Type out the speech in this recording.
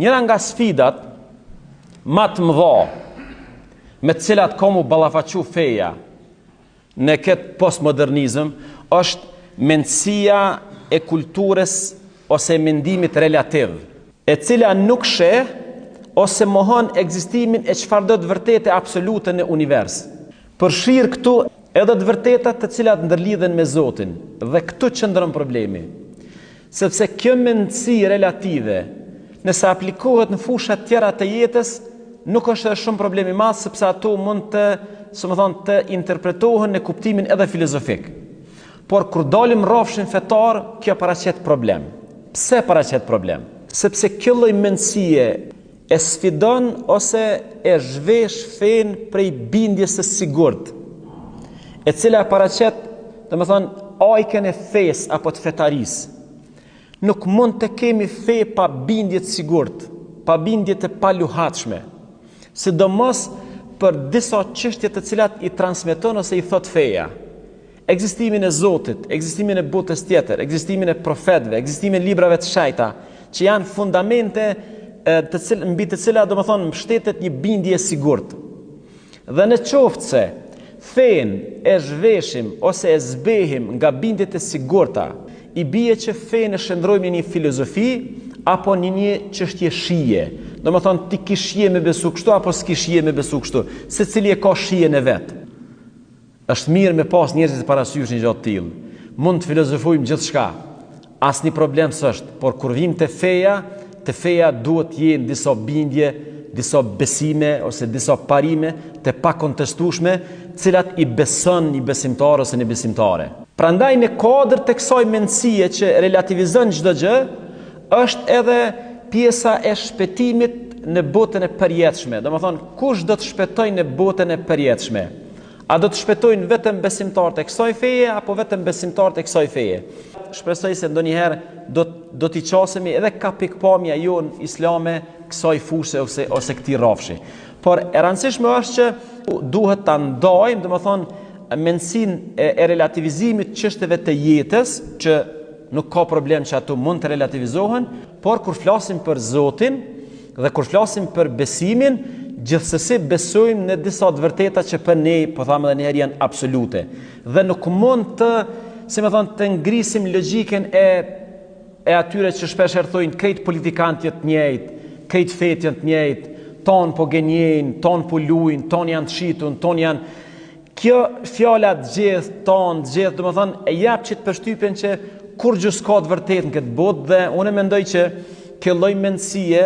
Njëra nga sfidat më të mëdha me të cilat komu ballafaqu feja në këtë postmodernizëm është mendësia e kulturës ose mendimit relativ, e cila nuk sheh ose mohon ekzistimin e çfarëdo të vërtetë absolute në univers. Përfshir këtu edhe të vërtetat të cilat ndërlidhen me Zotin, dhe këtu qëndron problemi. Sepse kjo mendësi relative, nëse aplikohet në fusha tjera të jetës, nuk është shumë problem i madh, sepse ato mund të interpretohen në kuptimin edhe filozofik. Por kur dalim rrafshin fetar, kjo paraqet problem. Pse paraqet problem? Sepse kjo lloj mendësie e sfidon ose e zhvesh fen prej bindjes së sigurt, e cila paraqet, ajken e fesë apo të fetarisë. Nuk mund të kemi fe pa bindje të sigurt, pa bindje të paluhatshme, sidomos për disa çështje të cilat i transmeton ose i thot feja. Ekzistimin e Zotit, ekzistimin e botës tjetër, ekzistimin e profetëve, ekzistimin e librave të shenjta, që janë fundamente mbi të cilat mbështetet një bindje e sigurt. Dhe në qoftë se fen e zhveshim ose e zbehim nga bindjet e sigurta, i bie që fen e shndrojmë në një filozofi apo në një çështje shije. Ti kish shije me besu kështu apo s'kish shije me besu kështu, secili e ka shijen e vet. Është mirë me pas njerëz të parasysh një gjë të tillë. Mund të filozofojmë gjithçka, asnjë problem s'është, por kur vim te feja duhet të jenë disa bindje, disa besime ose disa parime të pakontestueshme, të cilat i beson një besimtar ose një besimtare. Prandaj në kuadër të kësaj mendësie që relativizon çdo gjë, është edhe pjesa e shpëtimit në botën e përjetshme. Kush do të shpëtojë në botën e përjetshme? A do të shpëtojnë vetëm besimtarët e kësaj feje apo vetëm besimtarët e kësaj feje? Shpresoj se ndonjëherë do t'i qasemi edhe ka pikpamja jonë islame kësaj fushë ose këtij rrafshi. Por e rëndësishme është që duhet ta ndajmë, mendësinë e relativizimit çështjeve të jetës, që nuk ka problem që ato mund të relativizohen, por kur flasim për Zotin dhe kur flasim për besimin, gjithsesi besojmë në disa të vërteta që për ne, po thamë edhe një herë, janë absolute. Dhe nuk mund të ngrisim logjikën e atyre që shpesh thojnë krejt politikanët janë të njëjtë, krejt fetë janë të njëjtë, ton po gënjejnë, ton po luajnë, ton janë të shitun, ton janë. Kjo fjala të gjithë, e jap çit përshtypjen që kur gjë s'ka të vërtetë në këtë botë, dhe unë mendoj që kjo lloj mendësie,